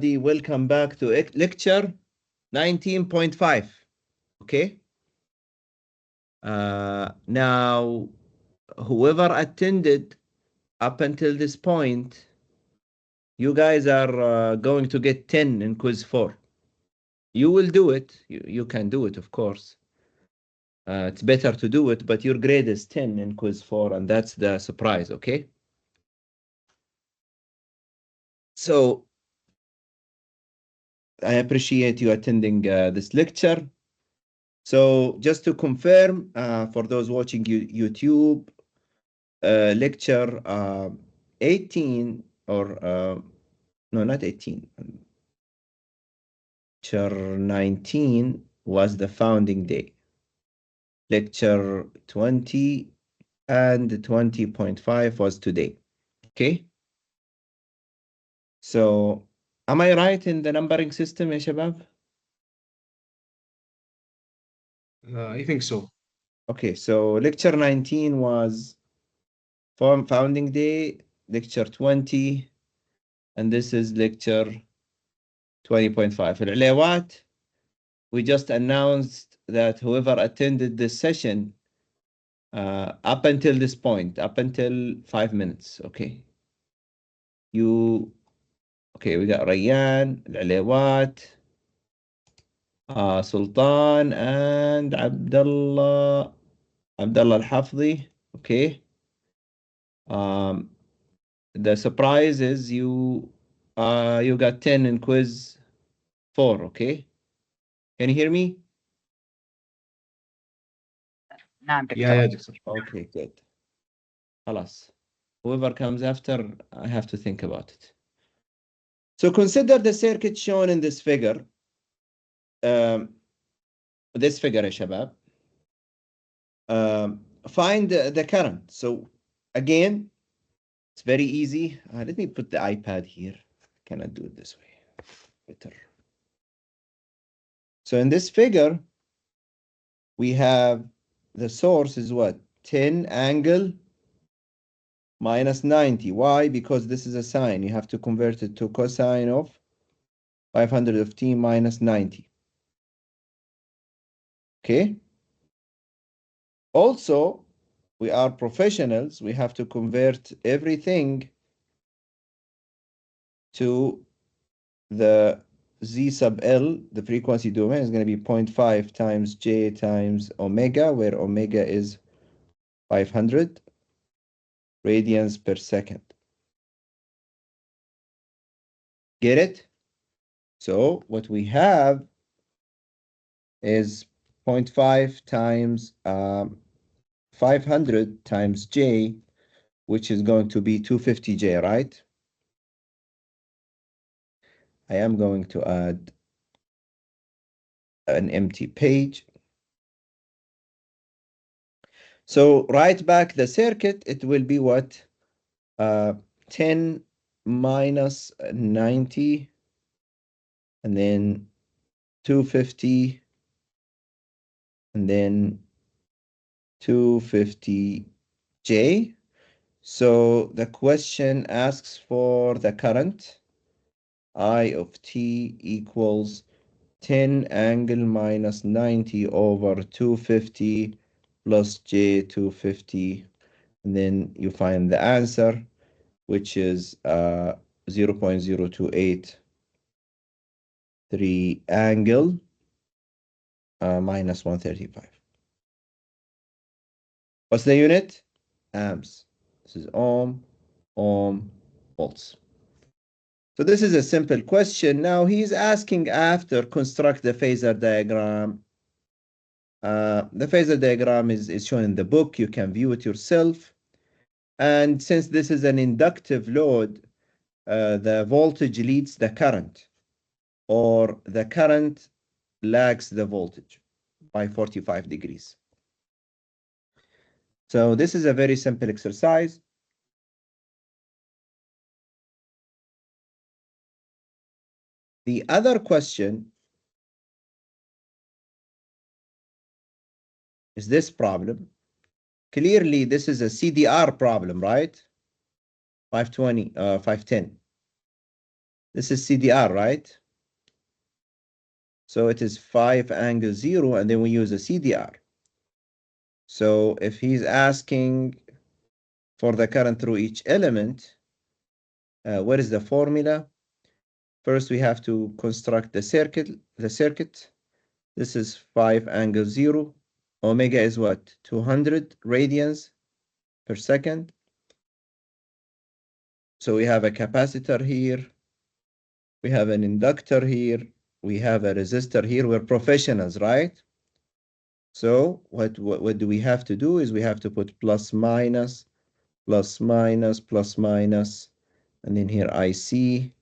Welcome back to lecture 19.5. Okay. Now, whoever attended up until this point, you guys are going to get 10 in quiz 4. You will do it. You can do it, of course. It's better to do it, but your grade is 10 in quiz 4, and that's the surprise, okay? So, I appreciate you attending this lecture. So just to confirm, for those watching YouTube, lecture 18 or no, not 18. Lecture 19 was the founding day. Lecture 20 and 20.5 was today. Okay. So am I right in the numbering system, ya shabab? I think so. Okay, so lecture 19 was founding day, lecture 20, and this is lecture 20.5. العلاوات, we just announced that whoever attended this session up until this point, up until 5 minutes, okay? Okay, we got Rayyan, العلاوات, Sultan, and Abdullah Al-Hafdi, okay? The surprise is you got 10 in quiz 4, okay? Can you hear me? نعم Yeah, دكتور. doctor. Okay, good. خلاص. Whoever comes after, I have to think about it. So consider the circuit shown in this figure. This figure, يا شباب. Find the current. So again, it's very easy. Let me put the iPad here. Can I do it this way? Better. So in this figure, we have the source is what? 10 angle minus 90. Why? Because this is a sine. You have to convert it to cosine of 500 of t minus 90. Okay? Also, we are professionals. We have to convert everything to the z sub L. The frequency domain is going to be 0.5 times j times omega, where omega is 500 radians per second. Get it? So what we have is 0.5 times 500 times j, which is going to be 250j, right? I am going to add an empty page. So write back the circuit, it will be what? 10 minus 90, and then 250, and then 250J. So the question asks for the current. I of t equals 10 angle minus 90 over 250 plus j 250. And then you find the answer, which is 0.0283 angle minus 135. What's the unit? Amps. This is ohm, volts. So this is a simple question. Now he's asking after construct the phasor diagram. The phasor diagram is shown in the book. You can view it yourself. And since this is an inductive load, the voltage leads the current, or the current lags the voltage by 45 degrees. So this is a very simple exercise. The other question is this problem. Clearly, this is a CDR problem, right? 520, 510. This is CDR, right? So it is 5 angle 0, and then we use a CDR. So if he's asking for the current through each element, what is the formula? First, we have to construct the circuit. This is 5 angle 0. Omega is what? 200 radians per second. So we have a capacitor here. We have an inductor here. We have a resistor here. We're professionals, right? So what do we have to do is we have to put plus minus, plus minus, plus minus, and then here IC,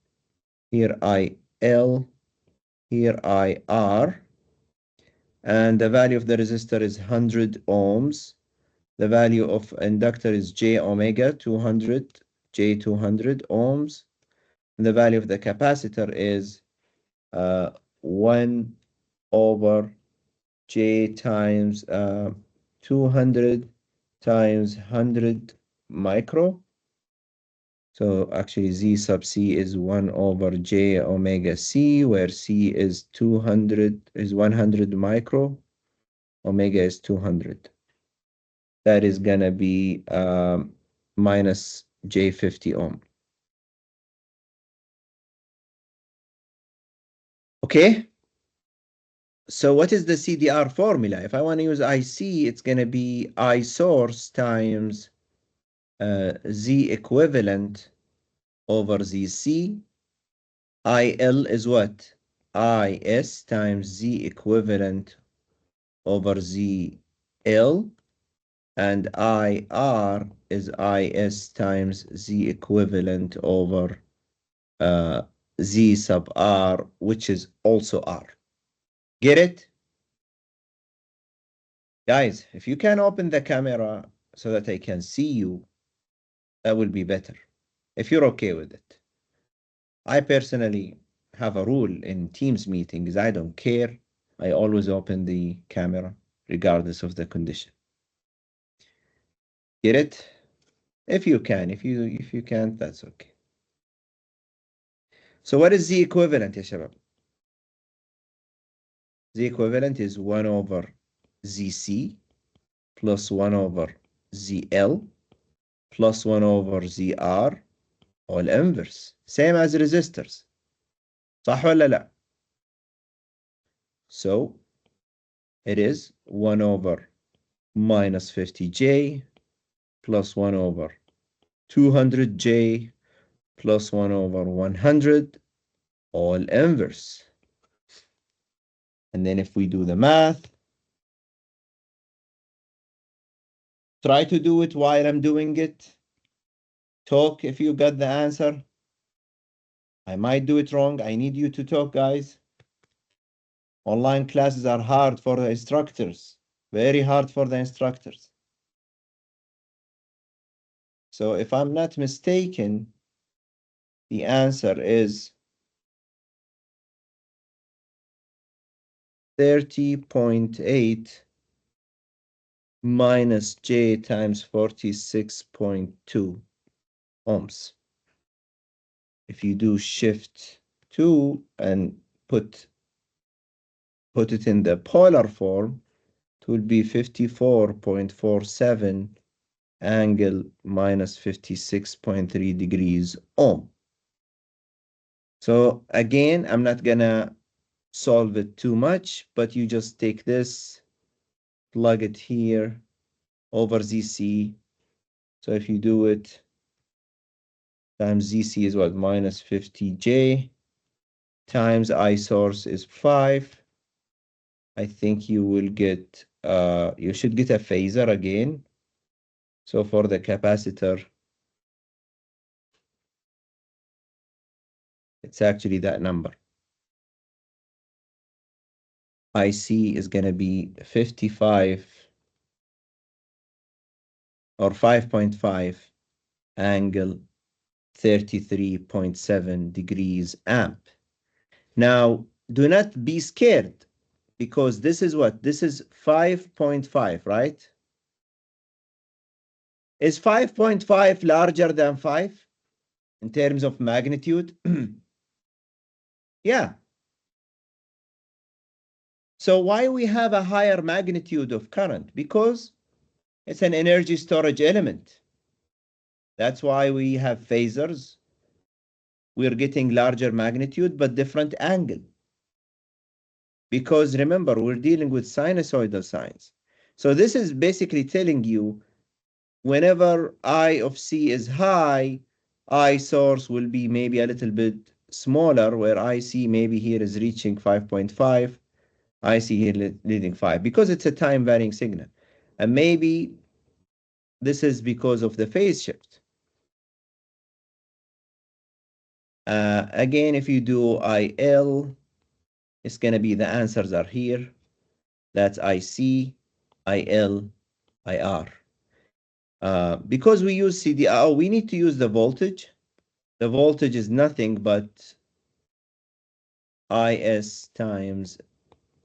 here IL, here IR, and the value of the resistor is 100 ohms. The value of inductor is J omega 200, J 200 ohms. And the value of the capacitor is 1 over J times 200 times 100 micro. So actually Z sub C is 1 over J omega C, where C is 100 micro, omega is 200. That is gonna be minus J50 ohm. Okay, so what is the CDR formula? If I want to use IC, it's gonna be I source times Z equivalent over ZC. IL is what? IS times Z equivalent over ZL. And IR is IS times Z equivalent over Z sub R, which is also R. Get it? Guys, if you can open the camera so that I can see you, that will be better. If you're okay with it. I personally have a rule in Teams meetings. I don't care. I always open the camera regardless of the condition. Get it? If you can. If you can't, that's okay. So what is Z equivalent, ya shabab? Z equivalent is 1 over ZC plus 1 over ZL plus 1 over ZR, all inverse. Same as resistors. صح ولا لا? So it is 1 over minus 50J plus 1 over 200J plus 1 over 100, all inverse. And then if we do the math, try to do it while I'm doing it. Talk if you got the answer. I might do it wrong. I need you to talk, guys. Online classes are hard for the instructors. Very hard for the instructors. So if I'm not mistaken, the answer is 30.8 minus J times 46.2 ohms. If you do shift 2 and put it in the polar form, it will be 54.47 angle minus 56.3 degrees ohm. So again, I'm not gonna solve it too much, but you just take this, plug it here over ZC. So if you do it times ZC is what? Minus 50J times I source is 5. I think you will get, you should get a phasor again. So for the capacitor, it's actually that number. IC is going to be 55 or 5.5 angle 33.7 degrees amp. Now, do not be scared because this is what? This is 5.5, right? Is 5.5 larger than 5 in terms of magnitude? Yeah. So why we have a higher magnitude of current? Because it's an energy storage element. That's why we have phasors. We're getting larger magnitude, but different angle. Because remember, we're dealing with sinusoidal signs. So this is basically telling you whenever I of C is high, I source will be maybe a little bit smaller, where IC maybe here is reaching 5.5, IC here leading 5, because it's a time varying signal. And maybe this is because of the phase shift. Again, if you do IL, it's going to be, the answers are here. That's IC, IL, IR. Because we use CDR, we need to use the voltage. The voltage is nothing but IS times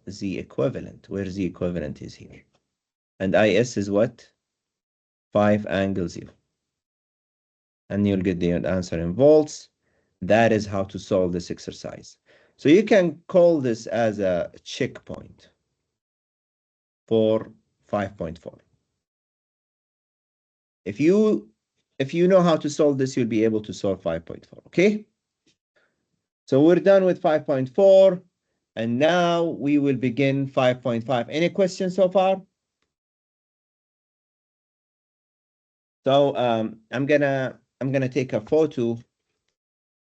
Z equivalent, where Z equivalent is here. And IS is what? 5 angle 0. And you'll get the answer in volts. That is how to solve this exercise. So you can call this as a checkpoint for 5.4. If you know how to solve this, you'll be able to solve 5.4, okay? So we're done with 5.4, and now we will begin 5.5. Any questions so far? So I'm gonna take a photo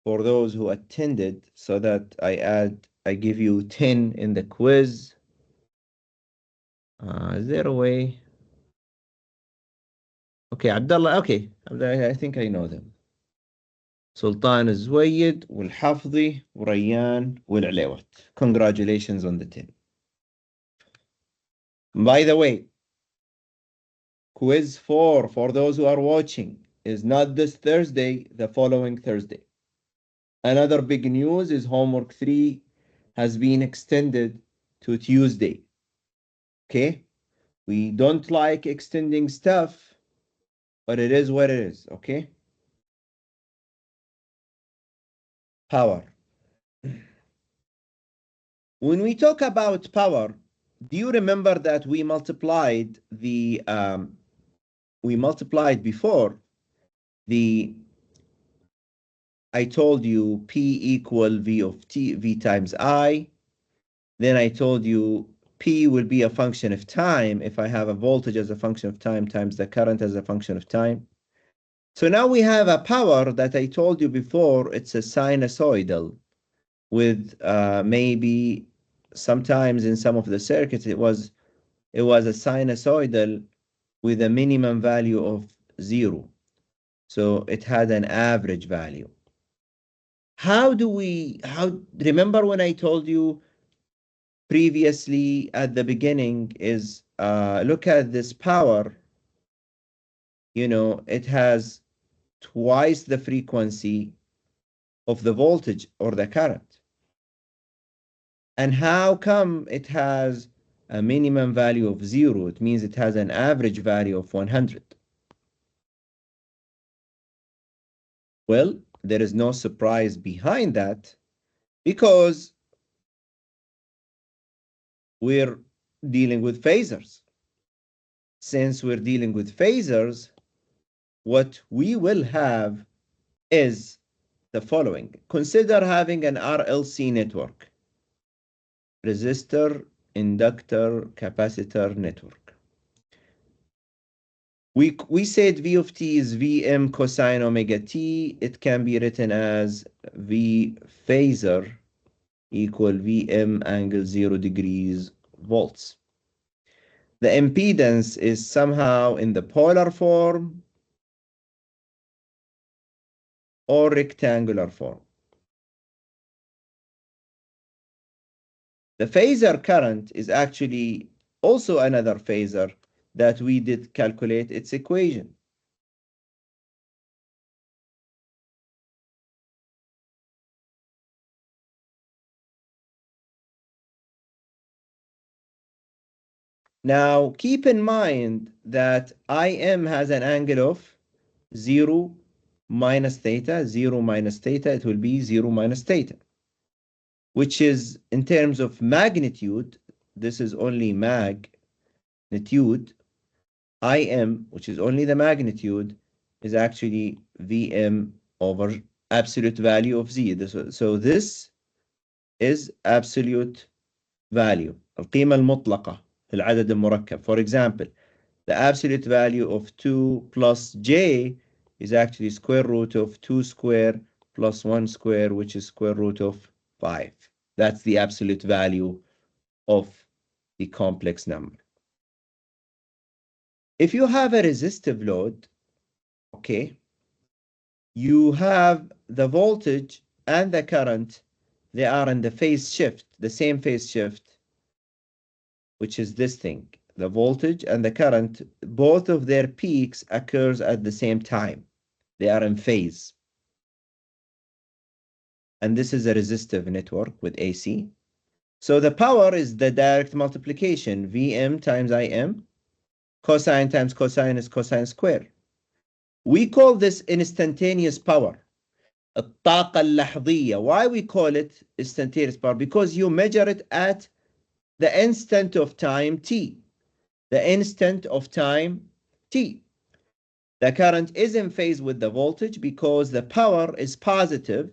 for those who attended, so that I give you 10 in the quiz. Is there a way? Okay, Abdullah. Okay, I think I know them. Sultan Zwayed, والحفظي, وريان, والعليوت. Congratulations on the 10. By the way, quiz 4, for those who are watching, is not this Thursday, the following Thursday. Another big news is homework 3 has been extended to Tuesday. Okay? We don't like extending stuff, but it is what it is, okay? Power. When we talk about power, do you remember that we multiplied before I told you P equal V of T, V times I. Then I told you P will be a function of time if I have a voltage as a function of time times the current as a function of time. So now we have a power that I told you before, it's a sinusoidal with maybe sometimes in some of the circuits it was a sinusoidal with a minimum value of 0. So it had an average value. Remember when I told you previously at the beginning is look at this power, it has twice the frequency of the voltage or the current. And how come it has a minimum value of 0? It means it has an average value of 100. Well, there is no surprise behind that, because we're dealing with phasors. Since we're dealing with phasors, what we will have is the following. Consider having an RLC network. Resistor, inductor, capacitor network. We said V of t is Vm cosine omega t. It can be written as V phasor equal Vm angle 0 degrees volts. The impedance is somehow in the polar form or rectangular form. The phasor current is actually also another phasor that we did calculate its equation. Now, keep in mind that Im has an angle of 0 minus theta, 0 minus theta, it will be 0 minus theta. which is in terms of magnitude, this is only magnitude. Im, which is only the magnitude, is actually Vm over absolute value of Z. So this is absolute value, القيمة المطلقة للعدد المركب. For example, the absolute value of 2 plus j is actually square root of 2 square plus 1 square, which is square root of 5. That's the absolute value of the complex number. If you have a resistive load, okay, you have the voltage and the current, they are in the phase shift, the same phase shift, which is this thing. The voltage and the current, both of their peaks occurs at the same time. They are in phase. And this is a resistive network with AC. So the power is the direct multiplication, Vm times Im. Cosine times cosine is cosine square. We call this instantaneous power. الطاقة اللحظية. Why we call it instantaneous power? Because you measure it at the instant of time t. The instant of time t. The current is in phase with the voltage because the power is positive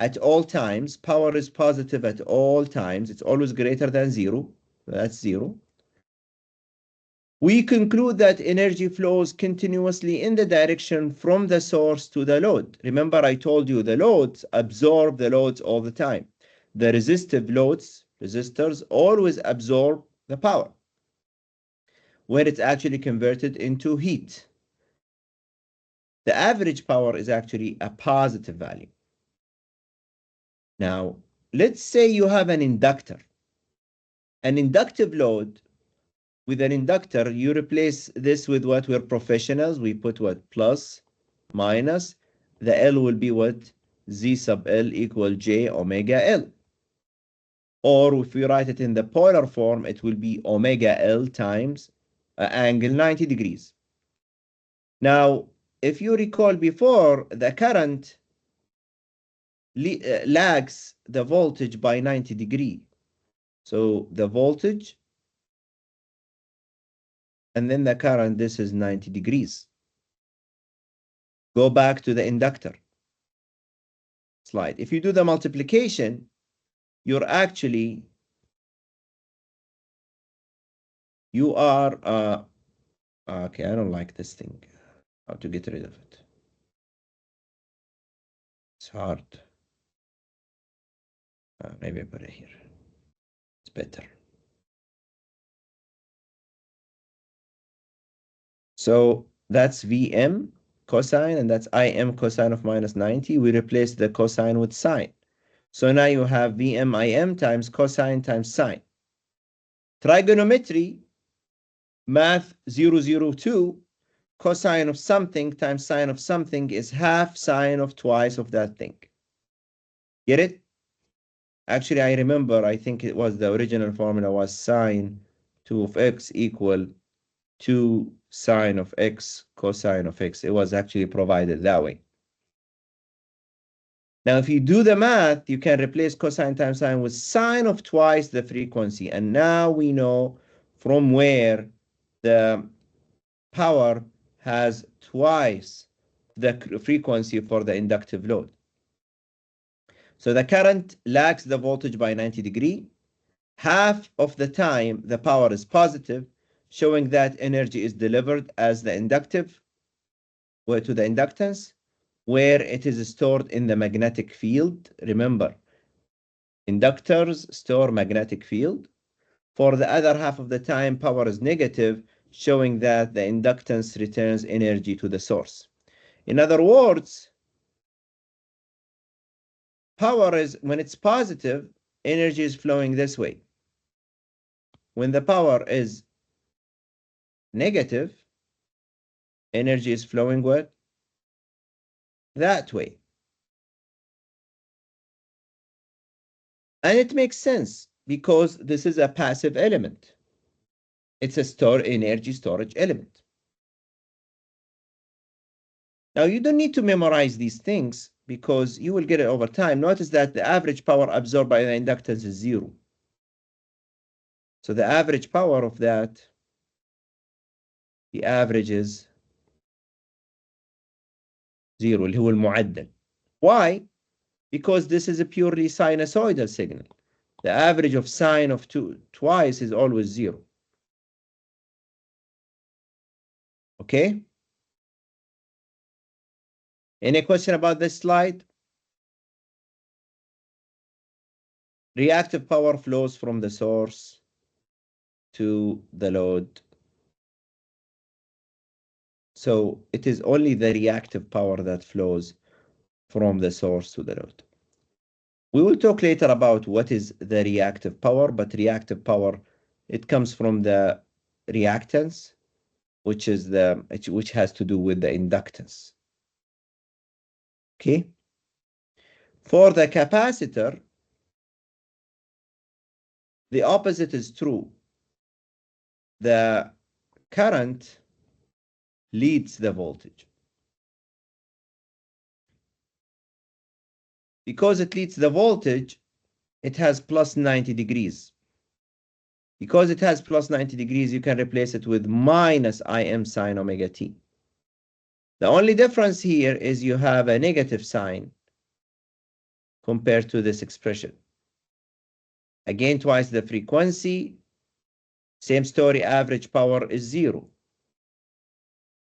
at all times. Power is positive at all times. It's always greater than 0. That's 0. We conclude that energy flows continuously in the direction from the source to the load. Remember, I told you the loads absorb the loads all the time. The resistive loads, resistors, always absorb the power when it's actually converted into heat. The average power is actually a positive value. Now, let's say you have an inductor. An inductive load. With an inductor, you replace this with what we're professionals. We put what? Plus, minus. The L will be what? Z sub L equal J omega L. Or if we write it in the polar form, it will be omega L times angle 90 degrees. Now, if you recall before, the current lags the voltage by 90 degrees. So the voltage and then the current, this is 90 degrees. Go back to the inductor slide. If you do the multiplication, you're actually, you are, okay, I don't like this thing. How to get rid of it? It's hard. Maybe I put it here. It's better. So that's Vm cosine, and that's Im cosine of minus 90. We replace the cosine with sine. So now you have Vm Im times cosine times sine. Trigonometry, math 002, cosine of something times sine of something is half sine of twice of that thing. Get it? Actually, I remember, I think it was the original formula was sine 2 of x equal 2 sine of x cosine of x. It was actually provided that way. Now, if you do the math, you can replace cosine times sine with sine of twice the frequency. And now we know from where the power has twice the frequency for the inductive load. So the current lags the voltage by 90 degrees. Half of the time, the power is positive, showing that energy is delivered as the inductive to the inductance, where it is stored in the magnetic field. Remember, inductors store magnetic field. For the other half of the time, power is negative, showing that the inductance returns energy to the source. In other words, power is, when it's positive, energy is flowing this way. When the power is negative, energy is flowing what? That way. And it makes sense because this is a passive element. It's a energy storage element. Now, you don't need to memorize these things. because you will get it over time. Notice that the average power absorbed by the inductance is 0. So the average power of that, the average is 0 اللي هو المعدل. Why? Because this is a purely sinusoidal signal. The average of sine of twice is always 0. Okay? Any question about this slide? Reactive power flows from the source to the load. So it is only the reactive power that flows from the source to the load. We will talk later about what is the reactive power, but reactive power, it comes from the reactance, which has to do with the inductance. Okay? For the capacitor, the opposite is true. The current leads the voltage. Because it leads the voltage, it has plus 90 degrees. Because it has plus 90 degrees, you can replace it with minus Im sine omega t. The only difference here is you have a negative sign compared to this expression. Again, twice the frequency, same story, average power is 0.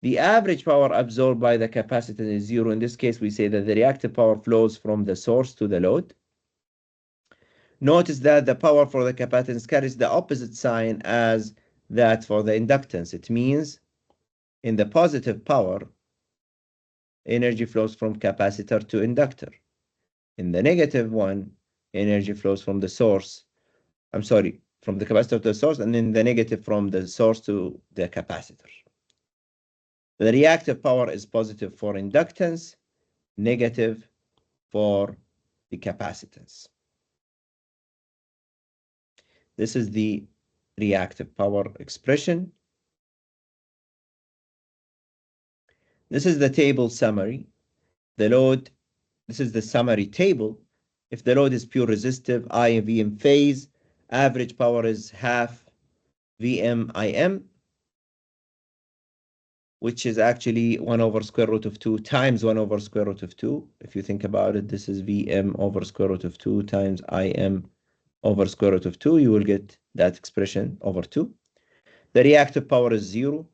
The average power absorbed by the capacitor is 0. In this case, we say that the reactive power flows from the source to the load. Notice that the power for the capacitance carries the opposite sign as that for the inductance. It means in the positive power, energy flows from capacitor to inductor. In the negative one, energy flows from the source. From the capacitor to the source, and in the negative from the source to the capacitor. The reactive power is positive for inductance, negative for the capacitance. This is the reactive power expression. This is the table summary. The load, this is the summary table. If the load is pure resistive, I and V in phase, average power is half Vm Im, which is actually 1 over square root of 2 times 1 over square root of 2. If you think about it, this is Vm over square root of 2 times Im over square root of 2. You will get that expression over 2. The reactive power is 0,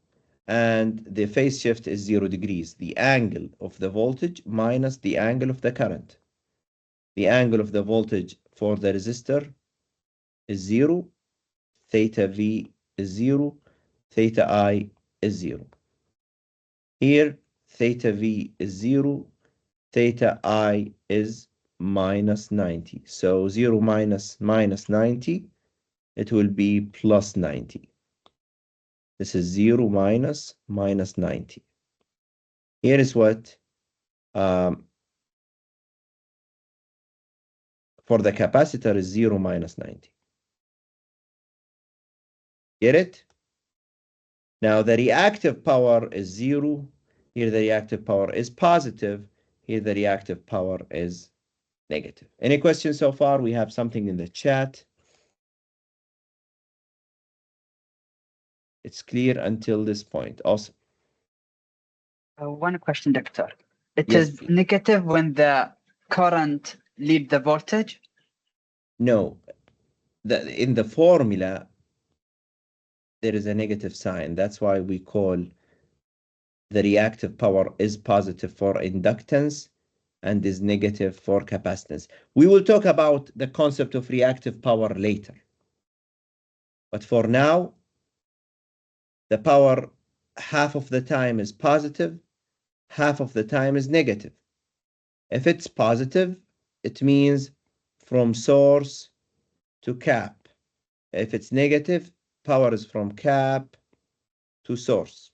and the phase shift is 0 degrees. The angle of the voltage minus the angle of the current. The angle of the voltage for the resistor is 0. Theta V is 0. Theta I is 0. Here, theta V is 0, theta I is minus 90. So 0 minus 90, it will be plus 90. This is 0 minus 90. Here is what for the capacitor is 0 minus 90. Get it? Now the reactive power is 0. Here the reactive power is positive. Here the reactive power is negative. Any questions so far? We have something in the chat. It's clear until this point. Awesome. One question, Doctor. It Yes, is please. negative when the current leads the voltage? No. In the formula, there is a negative sign. That's why we call the reactive power is positive for inductance and is negative for capacitance. We will talk about the concept of reactive power later. But for now, the power half of the time is positive, half of the time is negative. If it's positive, it means from source to cap. If it's negative, power is from cap to source.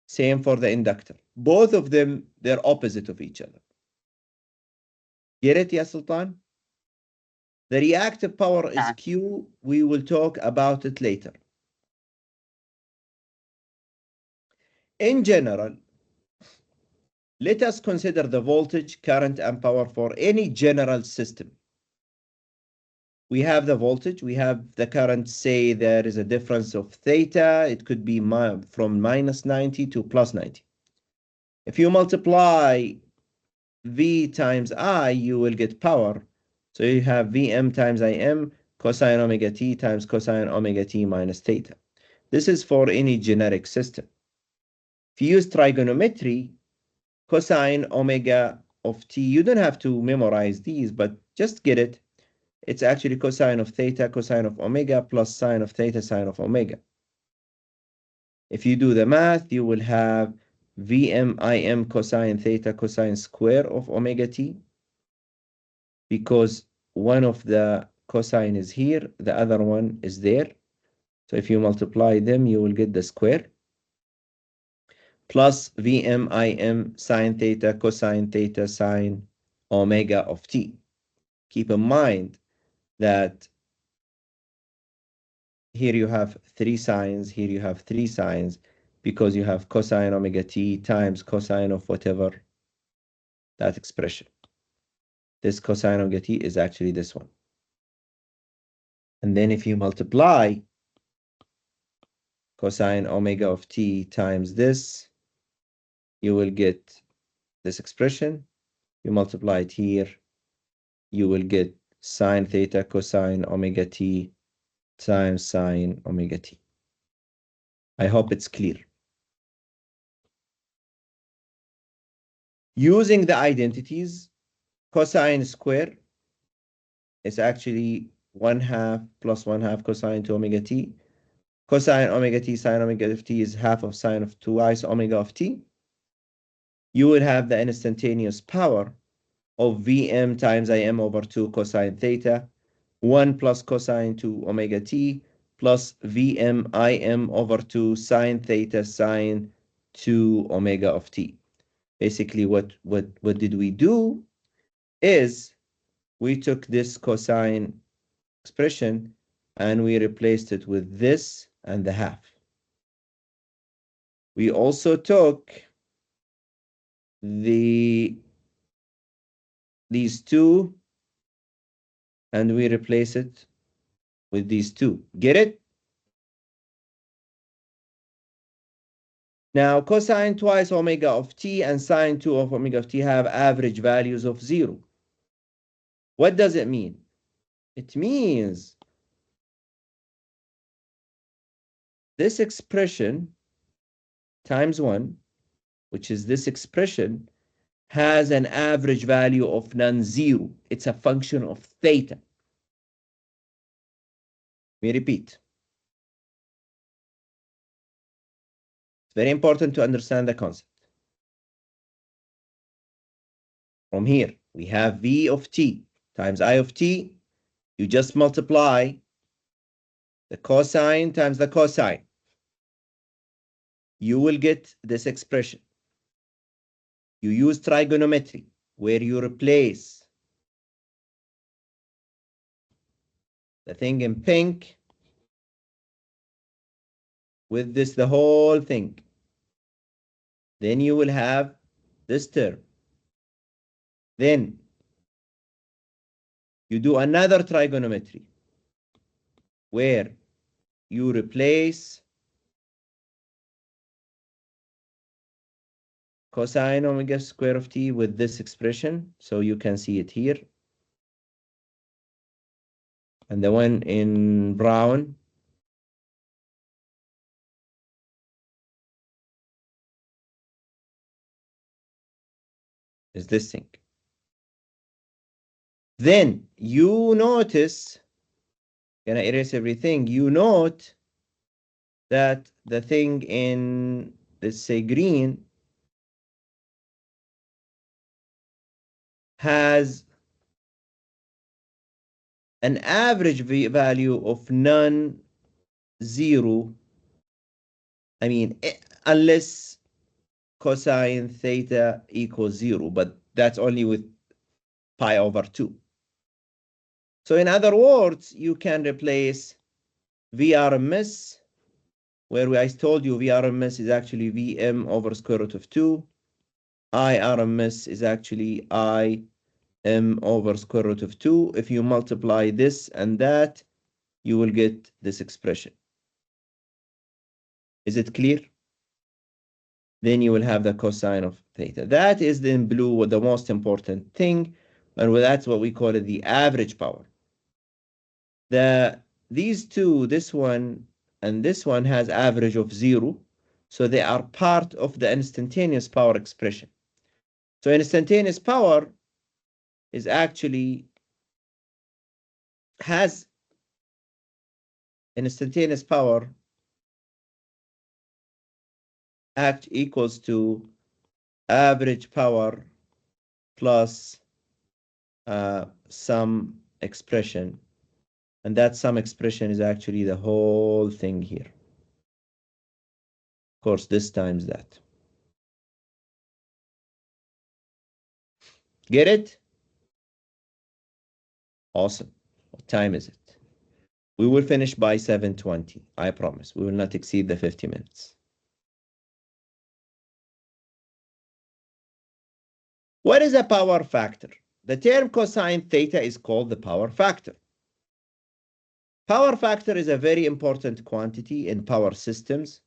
Same for the inductor. Both of them, they're opposite of each other. Get it, Ya Sultan? The reactive power is Q. We will talk about it later. In general, Let us consider the voltage, current, and power for any general system. We have the voltage, we have the current, say there is a difference of theta. It could be from minus 90 to plus 90. If you multiply V times I, you will get power. So you have Vm times Im cosine omega t times cosine omega t minus theta. This is for any generic system. If you use trigonometry, cosine omega of t, you don't have to memorize these, but just get it. It's actually cosine of theta, cosine of omega, plus sine of theta, sine of omega. If you do the math, you will have Vm Im cosine theta cosine square of omega t, because one of the cosine is here, the other one is there. So if you multiply them, you will get the square, plus Vm Im sine theta cosine theta sine omega of t. Keep in mind that here you have 3 sines, here you have 3 sines, because you have cosine omega t times cosine of whatever that expression. This cosine omega t is actually this one. And then if you multiply cosine omega of t times this, you will get this expression. You multiply it here, you will get sine theta cosine omega t times sine omega t. I hope it's clear. Using the identities, cosine square is actually 1/2 plus 1/2 cosine to omega t. Cosine omega t sine omega of t is half of sine of twice omega of t. You will have the instantaneous power of Vm times Im over 2 cosine theta, 1 plus cosine to omega t, plus Vm Im over 2 sine theta sine 2 omega of t. Basically, what did we do is we took this cosine expression and we replaced it with this and the half. We also took these two and we replace it with these two. Get it? Now, cosine twice omega of t and sine 2 of omega of t have average values of 0. What does it mean? It means this expression times 1, which is this expression, has an average value of non-zero. It's a function of theta. Let me repeat. It's very important to understand the concept. From here, we have V of t times I of t. You just multiply the cosine times the cosine. You will get this expression. You use trigonometry, where you replace the thing in pink with this, the whole thing. Then you will have this term. Then you do another trigonometry where you replace cosine omega square of t with this expression, so you can see it here. And the one in brown is this thing. Then you notice, gonna erase everything, you note that the thing in, let's say, green has an average value of non-zero. I mean, unless cosine theta equals 0, but that's only with pi over 2. So in other words, you can replace VRMS, where I told you VRMS is actually Vm over square root of 2, I RMS is actually I m over square root of 2. If you multiply this and that, you will get this expression. Is it clear? Then you will have the cosine of theta. That is in blue the most important thing, and that's what we call it the average power. These two, this one and this one, has average of 0, so they are part of the instantaneous power expression. So instantaneous power is actually has instantaneous power equals to average power plus some expression, and that some expression is actually the whole thing here. Of course, this times that. Get it? Awesome. What time is it? We will finish by 7:20. I promise. We will not exceed the 50 minutes. What is a power factor? The term cosine theta is called the power factor. Power factor is a very important quantity in power systems,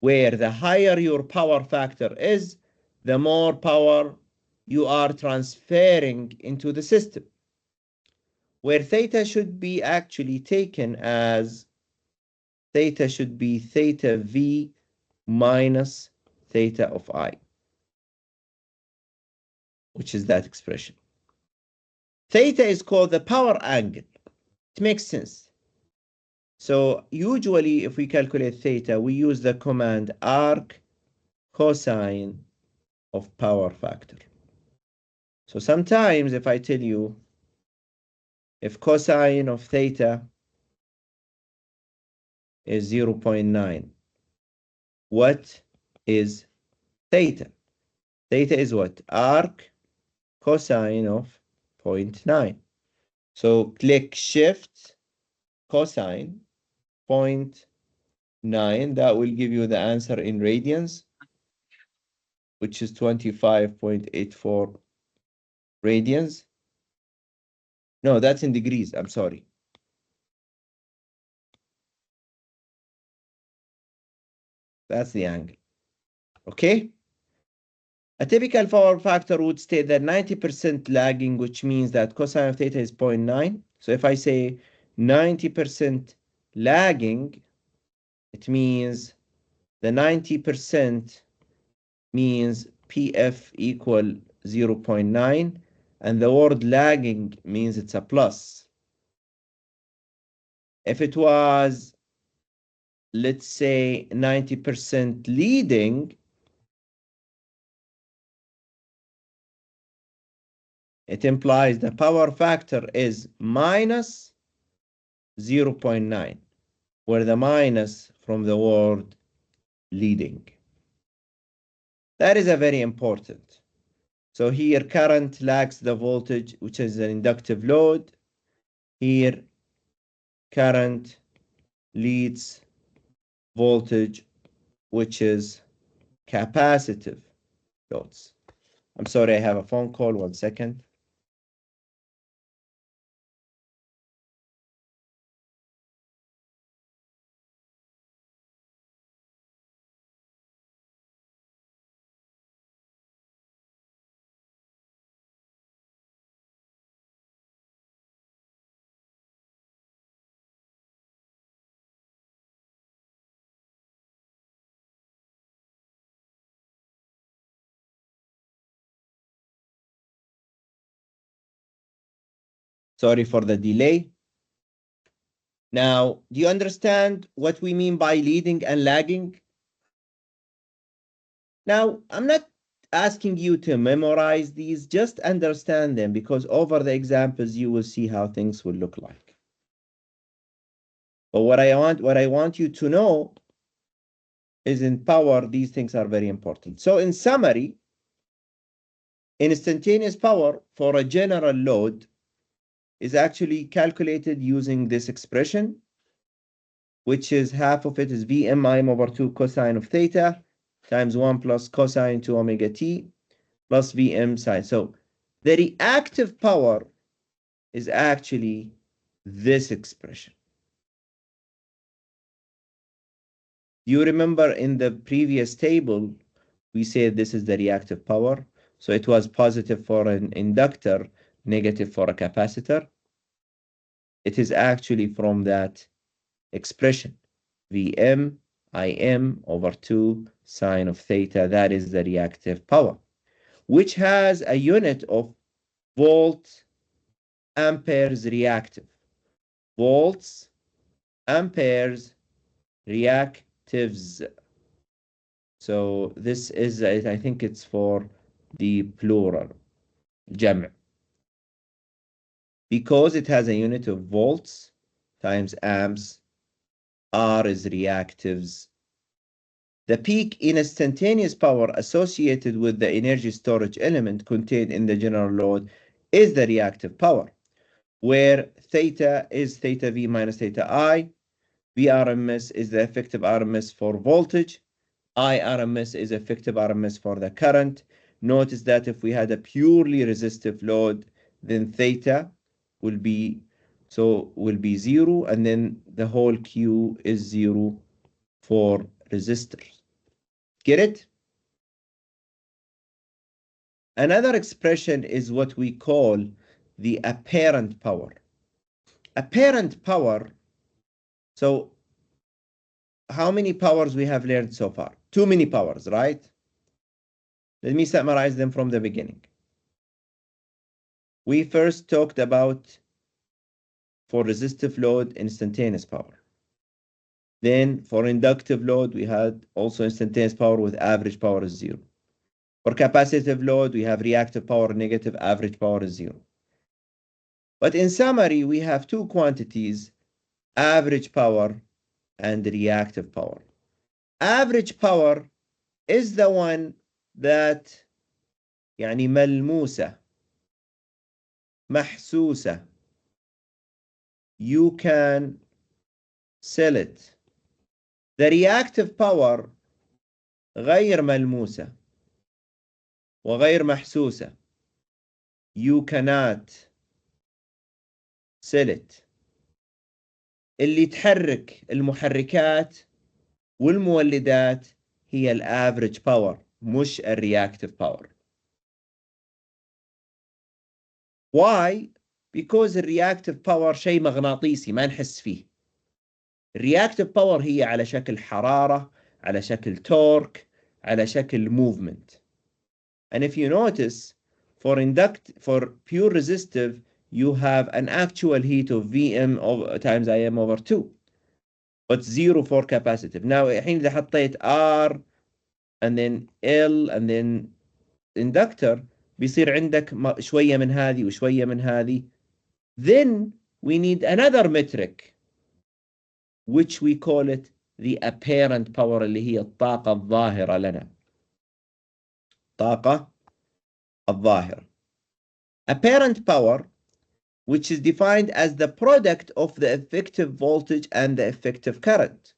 where the higher your power factor is, the more power you are transferring into the system, where theta should be actually taken as theta should be theta V minus theta of I, which is that expression. Theta is called the power angle. It makes sense. So usually if we calculate theta, we use the command arc cosine of power factor. So sometimes if I tell you if cosine of theta is 0.9, what is theta? Theta is what? Arc cosine of 0.9. So click shift cosine 0.9. That will give you the answer in radians, which is 25.84 radians. No, that's in degrees. I'm sorry. That's the angle. Okay? A typical power factor would state that 90% lagging, which means that cosine of theta is 0.9. So if I say 90% lagging, it means the 90% means PF equal 0.9, and the word lagging means it's a plus. If it was, let's say, 90% leading, it implies the power factor is minus 0.9, where the minus from the word leading. That is a very important. So here current lags the voltage, which is an inductive load. Here current leads voltage, which is capacitive loads. I'm sorry, I have a phone call. 1 second. Sorry for the delay. Now, do you understand what we mean by leading and lagging? Now, I'm not asking you to memorize these, just understand them, because over the examples you will see how things will look like. But what I want you to know is in power, these things are very important. So in summary, instantaneous power for a general load is actually calculated using this expression, which is half of it is Vm over 2 cosine of theta times 1 plus cosine to omega t. plus Vm sine. So the reactive power is actually this expression. You remember in the previous table, we said this is the reactive power. So it was positive for an inductor, negative for a capacitor. It is actually from that expression, Vm Im over 2 sine of theta. That is the reactive power, which has a unit of volt amperes reactive. Volts, amperes, reactives. So this is, I think it's for the plural, جمع. Because it has a unit of volts times amps, R is reactives. The peak instantaneous power associated with the energy storage element contained in the general load is the reactive power, where theta is theta V minus theta I. VRMS is the effective RMS for voltage. IRMS is effective RMS for the current. Notice that if we had a purely resistive load, then theta will be 0, and then the whole Q is 0 for resistors. Get it? Another expression is what we call the apparent power. Apparent power, so how many powers we have learned so far? Too many powers, right? Let me summarize them from the beginning. We first talked about, for resistive load, instantaneous power. Then for inductive load, we had also instantaneous power with average power is 0. For capacitive load, we have reactive power negative, average power is 0. But in summary, we have two quantities, average power and reactive power. Average power is the one that يعني ملموسة محسوسة. You can sell it. The reactive power غير ملموسة وغير محسوسة. You cannot sell it. اللي تحرك المحركات والمولدات هي الافريج باور مش الرياكتيف باور. Why? Because الرياكتيف باور شيء مغناطيسي ما نحس فيه. الرياكتيف باور هي على شكل حرارة، على شكل تورك، على شكل movement. And if you notice, for pure resistive, you have an actual heat of Vm times Im over 2. But 0 for capacitive. Now, الحين إذا حطيت R and then L and then inductor, بيصير عندك شوية من هذه وشوية من هذه. Then we need another metric, which we call it the apparent power, اللي هي الطاقة الظاهرة لنا. طاقة الظاهرة. Apparent power, which is defined as the product of the effective voltage and the effective current,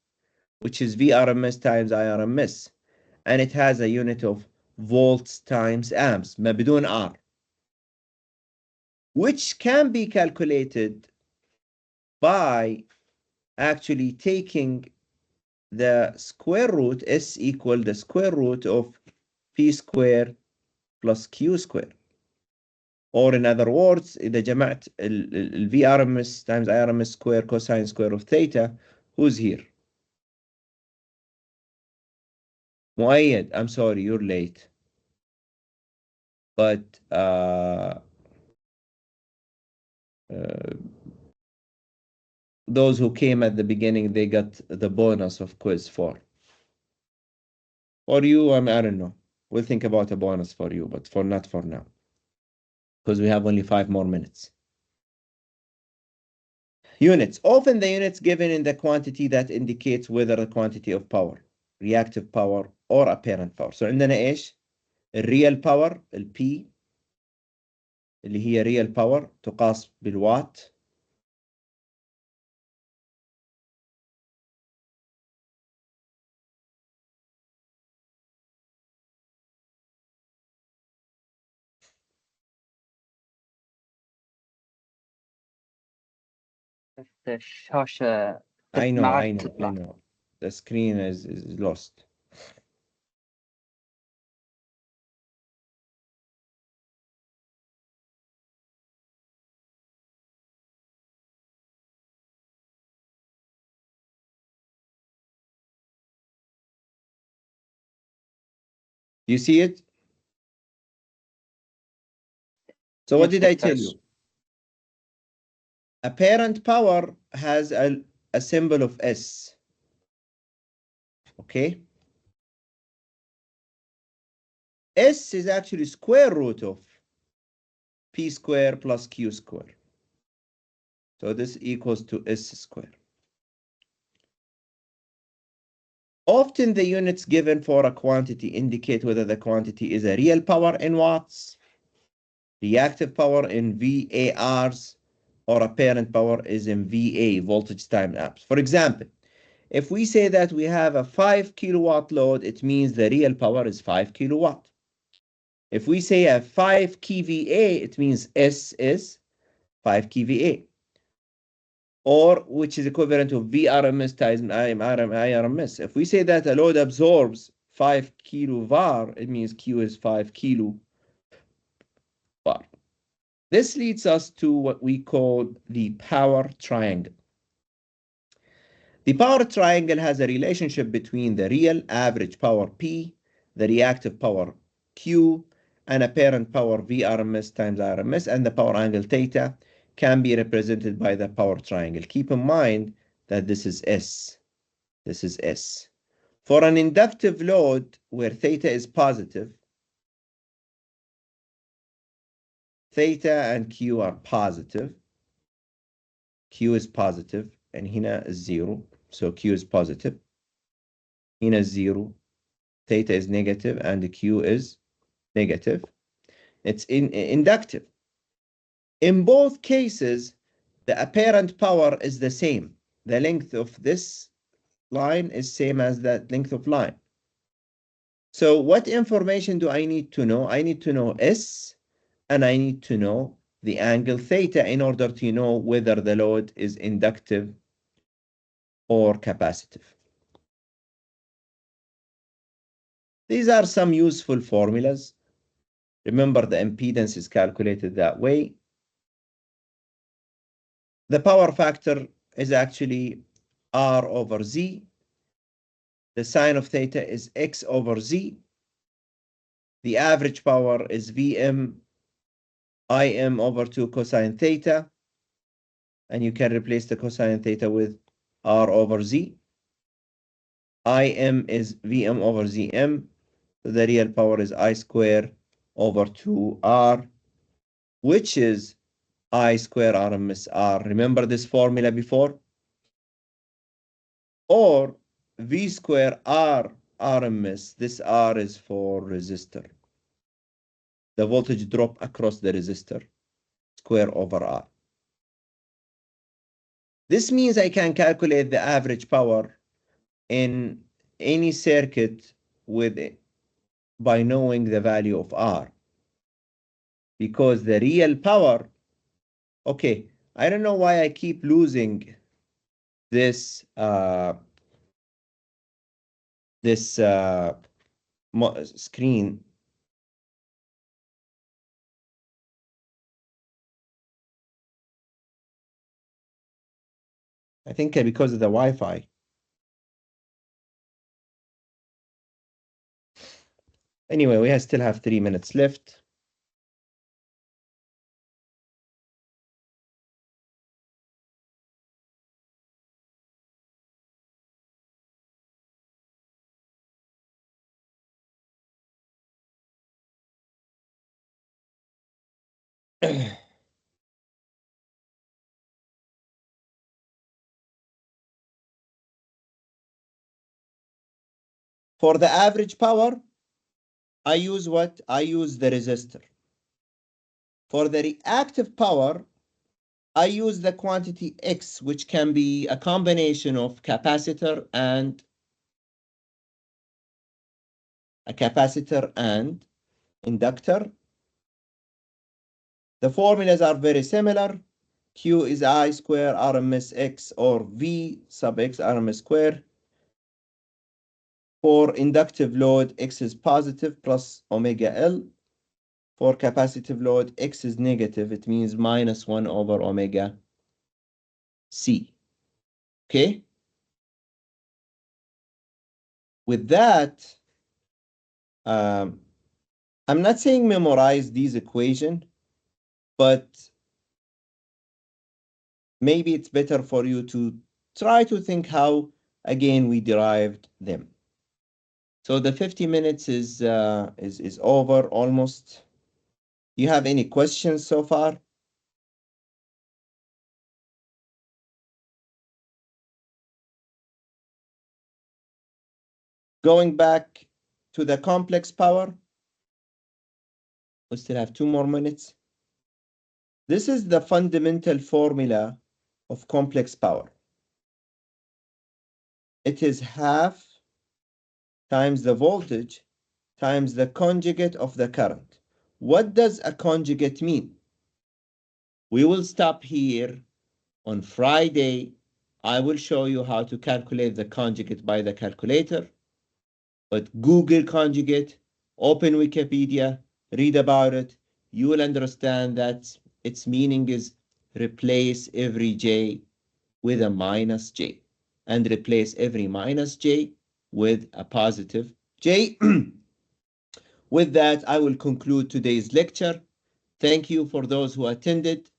which is VRMS times IRMS. And it has a unit of volts times amps, ما بدون R, which can be calculated by actually taking the square root, S equal the square root of P square plus Q square. Or in other words, إذا جمعت ال VRMS times IRMS square cosine square of theta, who's here? مؤيد, I'm sorry, you're late. But those who came at the beginning, they got the bonus of quiz 4. For you, I don't know. We'll think about a bonus for you, but not for now. Because we have only 5 more minutes. Units. Often the units given in the quantity that indicates whether the quantity of power, reactive power or apparent power. So عندنا ايش؟ الريال باور البي اللي هي real power تقاس بالوات. الشاشة I know, ما I عاد know, I تطلع. know. The screen is lost. You see it? So what Yes, did I yes. tell you? Apparent power has a symbol of S. Okay? S is actually square root of P square plus Q square. So this equals to S square. Often the units given for a quantity indicate whether the quantity is a real power in watts, reactive power in VARs, or apparent power is in VA, voltage times amps. For example, if we say that we have a 5 kilowatt load, it means the real power is 5 kilowatt. If we say a 5 kVA, it means S is 5 kVA. Or which is equivalent to VRMS times IRMS. If we say that a load absorbs 5 kilovar, it means Q is 5 kilovar. This leads us to what we call the power triangle. The power triangle has a relationship between the real average power P, the reactive power Q, and apparent power VRMS times IRMS, and the power angle theta can be represented by the power triangle. Keep in mind that this is S. This is S. For an inductive load where theta is positive, theta and Q are positive. Q is positive, and هنا is 0. So Q is positive. هنا is 0. Theta is negative, and the Q is negative. It's inductive. In both cases, the apparent power is the same. The length of this line is same as that length of line. So what information do I need to know? I need to know S, and I need to know the angle theta in order to know whether the load is inductive or capacitive. These are some useful formulas. Remember, the impedance is calculated that way. The power factor is actually R over Z. The sine of theta is X over Z. The average power is Vm Im over 2 cosine theta. And you can replace the cosine theta with R over Z. Im is Vm over Zm. So the real power is I square over 2R, which is I square RMS R. Remember this formula before? Or V square R RMS. This R is for resistor. The voltage drop across the resistor, square over R. This means I can calculate the average power in any circuit with it by knowing the value of R. Because the real power, okay, I don't know why I keep losing this screen. I think because of the Wi-Fi. Anyway, we still have 3 minutes left. For the average power, I use what? I use the resistor. For the reactive power, I use the quantity X, which can be a combination of capacitor and inductor. The formulas are very similar. Q is I square RMS X or V sub X RMS square. For inductive load, X is positive plus omega L. For capacitive load, X is negative. It means minus 1 over omega C. Okay? With that, I'm not saying memorize these equations, but maybe it's better for you to try to think how, again, we derived them. So the 50 minutes is over almost. Do you have any questions so far? Going back to the complex power, we still have 2 more minutes. This is the fundamental formula of complex power. It is half times the voltage times the conjugate of the current. What does a conjugate mean? We will stop here. On Friday, I will show you how to calculate the conjugate by the calculator. But Google conjugate, open Wikipedia, read about it. You will understand that its meaning is replace every J with a minus J and replace every minus J with a positive J. With that, I will conclude today's lecture. Thank you for those who attended.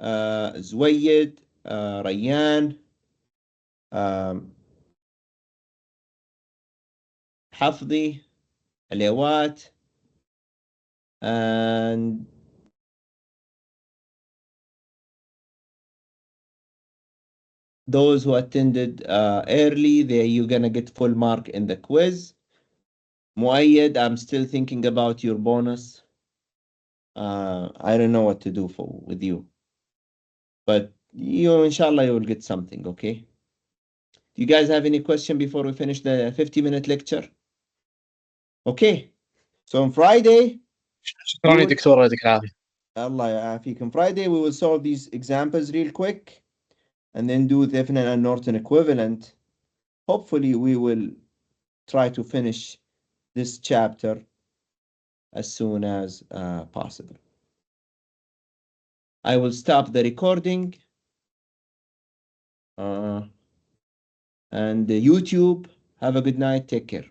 Zwayed, Rayyan, Hafdi, Alewat, and those who attended early, you're gonna get full mark in the quiz. Muayyad, I'm still thinking about your bonus. I don't know what to do with you, but inshallah, you will get something, okay? Do you guys have any question before we finish the 50-minute lecture? Okay, so on Friday, شكرا يا دكتور يعطيك العافية. Allah يعافيك. On Friday, we will solve these examples real quick and then do Thevenin and Norton equivalent. Hopefully, we will try to finish this chapter as soon as possible. I will stop the recording. And YouTube, have a good night. Take care.